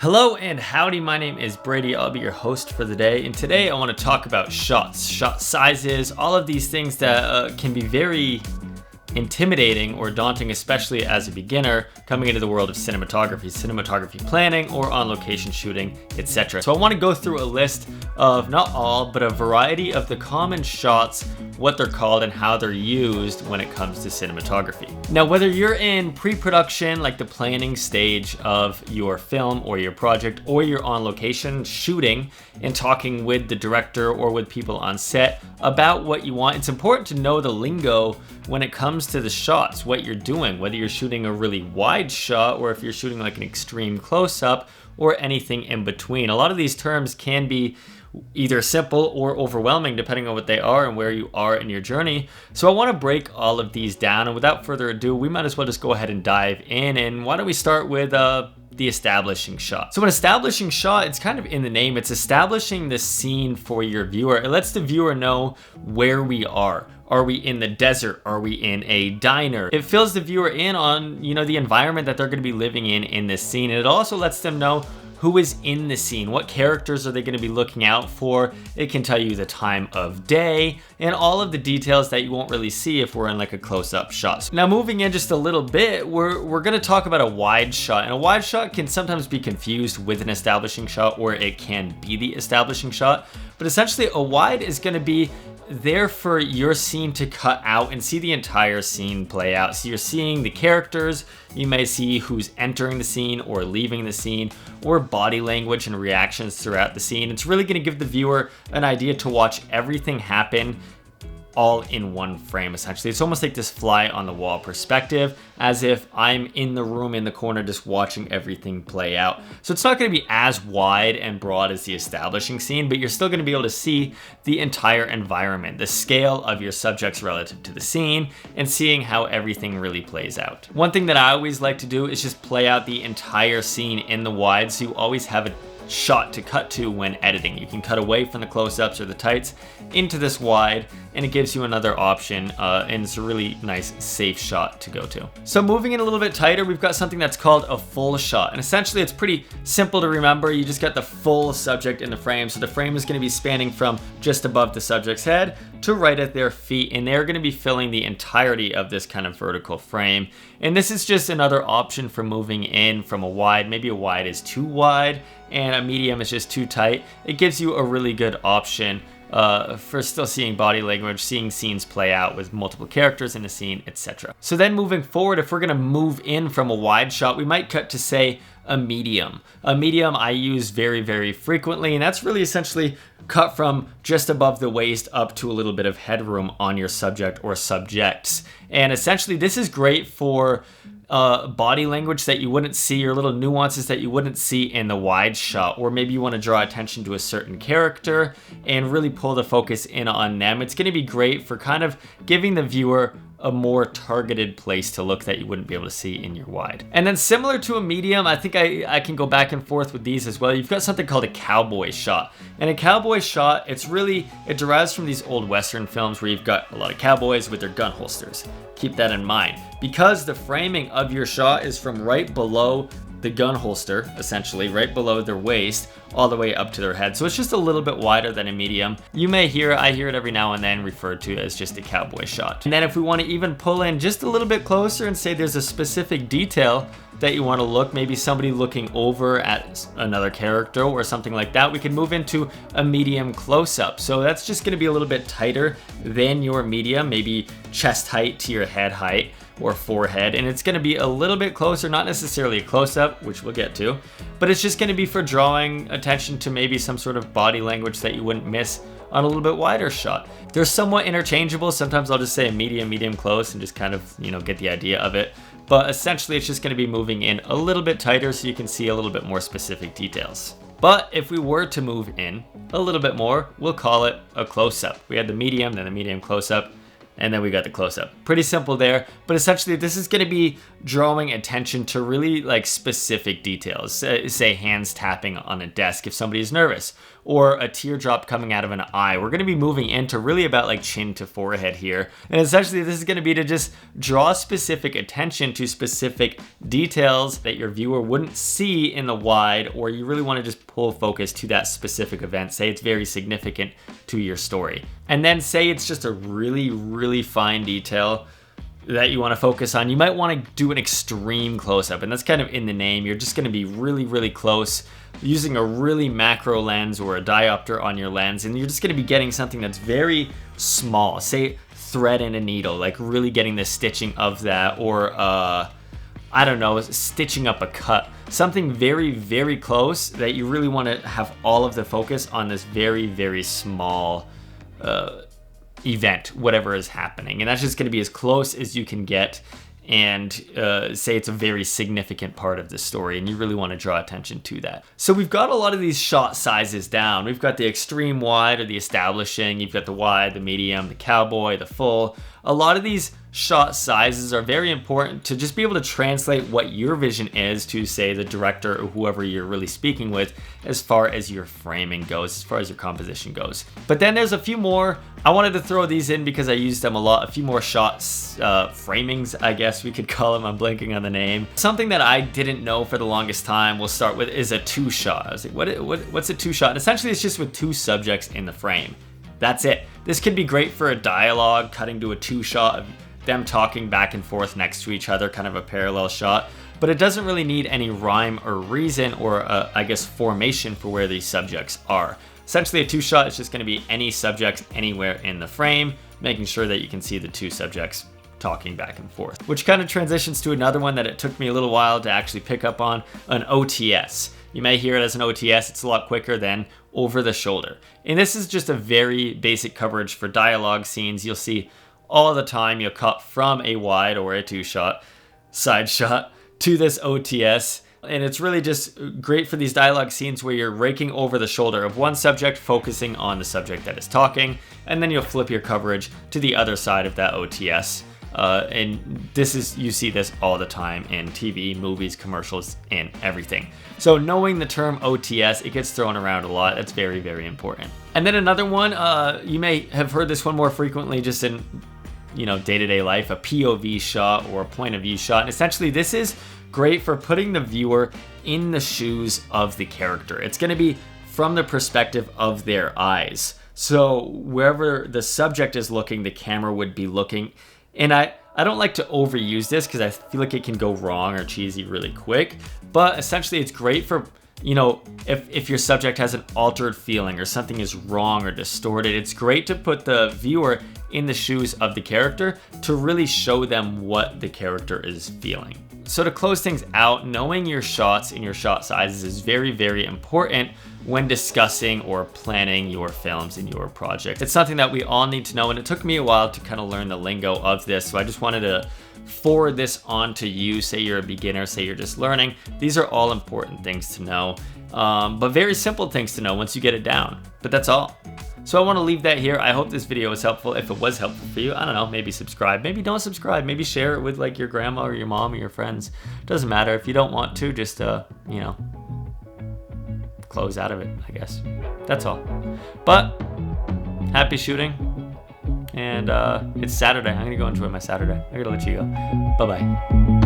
Hello and howdy, my name is Brady. I'll be your host for the day, and today I want to talk about shots, shot sizes, all of these things that can be very intimidating or daunting, especially as a beginner coming into the world of cinematography planning, or on location shooting, etc. So I want to go through a list of not all, but a variety of the common shots, what they're called, and how they're used when it comes to cinematography. Now, whether you're in pre-production, like the planning stage of your film or your project, or you're on location shooting and talking with the director or with people on set about what you want, it's important to know the lingo when it comes to the shots, what you're doing, whether you're shooting a really wide shot or if you're shooting like an extreme close-up or anything in between. A lot of these terms can be either simple or overwhelming depending on what they are and where you are in your journey. So I want to break all of these down, and without further ado, we might as well just go ahead and dive in. And why don't we start with the establishing shot. So an establishing shot, it's kind of in the name, it's establishing the scene for your viewer. It lets the viewer know where we are. Are we in the desert? Are we in a diner? It fills the viewer in on, the environment that they're going to be living in this scene. And it also lets them know who is in the scene, what characters are they going to be looking out for. It can tell you the time of day and all of the details that you won't really see if we're in like a close-up shot. So now moving in just a little bit, we're going to talk about a wide shot, and a wide shot can sometimes be confused with an establishing shot, or it can be the establishing shot. But essentially a wide is going to be there for your scene to cut out and see the entire scene play out. So you're seeing the characters, you may see who's entering the scene or leaving the scene, or body language and reactions throughout the scene. It's really going to give the viewer an idea to watch everything happen all in one frame. Essentially, it's almost like this fly on the wall perspective, as if I'm in the room in the corner just watching everything play out. So it's not going to be as wide and broad as the establishing scene, but you're still going to be able to see the entire environment, the scale of your subjects relative to the scene, and seeing how everything really plays out. One thing that I always like to do is just play out the entire scene in the wide, so you always have a shot to cut to when editing. You can cut away from the close-ups or the tights into this wide, and it gives you another option, and it's a really nice safe shot to go to. So moving in a little bit tighter, we've got something that's called a full shot, and essentially it's pretty simple to remember. You just got the full subject in the frame, so the frame is going to be spanning from just above the subject's head to right at their feet, and they're going to be filling the entirety of this kind of vertical frame. And this is just another option for moving in from a wide. Maybe a wide is too wide and a medium is just too tight. It gives you a really good option for still seeing body language, seeing scenes play out with multiple characters in a scene, etc. So then moving forward, if we're going to move in from a wide shot, we might cut to, say, a medium. A medium I use very, very frequently, and that's really essentially cut from just above the waist up to a little bit of headroom on your subject or subjects. And essentially this is great for body language that you wouldn't see, or little nuances that you wouldn't see in the wide shot, or maybe you want to draw attention to a certain character and really pull the focus in on them. It's going to be great for kind of giving the viewer a more targeted place to look that you wouldn't be able to see in your wide. And then similar to a medium, I think I can go back and forth with these as well. You've got something called a cowboy shot. And a cowboy shot, it derives from these old Western films where you've got a lot of cowboys with their gun holsters. Keep that in mind, because the framing of your shot is from right below the gun holster, essentially right below their waist, all the way up to their head. So it's just a little bit wider than a medium. I hear it every now and then referred to as just a cowboy shot. And then if we want to even pull in just a little bit closer and say there's a specific detail that you want to look, maybe somebody looking over at another character or something like that, we can move into a medium close-up. So that's just going to be a little bit tighter than your medium, maybe chest height to your head height or forehead, and it's going to be a little bit closer, not necessarily a close-up, which we'll get to, but it's just going to be for drawing attention to maybe some sort of body language that you wouldn't miss on a little bit wider shot. They're somewhat interchangeable. Sometimes I'll just say medium close and just kind of, get the idea of it. But essentially it's just going to be moving in a little bit tighter so you can see a little bit more specific details. But if we were to move in a little bit more, we'll call it a close-up. We had the medium, then the medium close-up, and then we got the close-up. Pretty simple there, but essentially this is going to be drawing attention to really like specific details. Say hands tapping on a desk if somebody is nervous, or a teardrop coming out of an eye. We're going to be moving into really about like chin to forehead here. And essentially this is going to be to just draw specific attention to specific details that your viewer wouldn't see in the wide, or you really want to just pull focus to that specific event. Say it's very significant to your story. And then say it's just a really, really fine detail that you want to focus on. You might want to do an extreme close-up, and that's kind of in the name. You're just going to be really, really close using a really macro lens or a diopter on your lens, and you're just going to be getting something that's very small. Say thread and a needle, like really getting the stitching of that, or I don't know, stitching up a cut. Something very, very close that you really want to have all of the focus on this very, very small event, whatever is happening. And that's just going to be as close as you can get, and say it's a very significant part of the story, and you really want to draw attention to that. So we've got a lot of these shot sizes down. We've got the extreme wide or the establishing, you've got the wide, the medium, the cowboy, the full. A lot of these shot sizes are very important to just be able to translate what your vision is to, say, the director or whoever you're really speaking with, as far as your framing goes, as far as your composition goes. But then there's a few more. I wanted to throw these in because I used them a lot. A few more shots, framings, I guess we could call them. I'm blanking on the name. Something that I didn't know for the longest time, we'll start with, is a two shot. I was like, what's a two shot? And essentially it's just with two subjects in the frame. That's it. This could be great for a dialogue, cutting to a two shot of them talking back and forth next to each other, kind of a parallel shot. But it doesn't really need any rhyme or reason or, I guess, formation for where these subjects are. Essentially, a two shot is just going to be any subjects anywhere in the frame, making sure that you can see the two subjects talking back and forth. Which kind of transitions to another one that it took me a little while to actually pick up on, an OTS. You may hear it as an OTS, it's a lot quicker than over the shoulder. And this is just a very basic coverage for dialogue scenes. You'll see all the time you'll cut from a wide or a two shot, side shot, to this OTS. And it's really just great for these dialogue scenes where you're raking over the shoulder of one subject, focusing on the subject that is talking, and then you'll flip your coverage to the other side of that OTS. And this is, you see this all the time in TV, movies, commercials, and everything. So knowing the term OTS, it gets thrown around a lot. That's very, very important. And then another one, you may have heard this one more frequently just in, day-to-day life, a POV shot or a point of view shot. And essentially this is great for putting the viewer in the shoes of the character. It's going to be from the perspective of their eyes. So wherever the subject is looking, the camera would be looking. And I don't like to overuse this because I feel like it can go wrong or cheesy really quick. But essentially it's great for, if your subject has an altered feeling or something is wrong or distorted, it's great to put the viewer in the shoes of the character to really show them what the character is feeling. So to close things out, knowing your shots and your shot sizes is very, very important when discussing or planning your films and your project. It's something that we all need to know, and it took me a while to kind of learn the lingo of this, so I just wanted to forward this on to you. Say you're a beginner, say you're just learning. These are all important things to know, but very simple things to know once you get it down. But that's all. So I want to leave that here. I hope this video was helpful. If it was helpful for you, I don't know, maybe subscribe, maybe don't subscribe, maybe share it with like your grandma or your mom or your friends. Doesn't matter. If you don't want to, just close out of it, I guess. That's all. But happy shooting, and it's Saturday. I'm gonna go enjoy my Saturday. I gotta let you go. Bye-bye.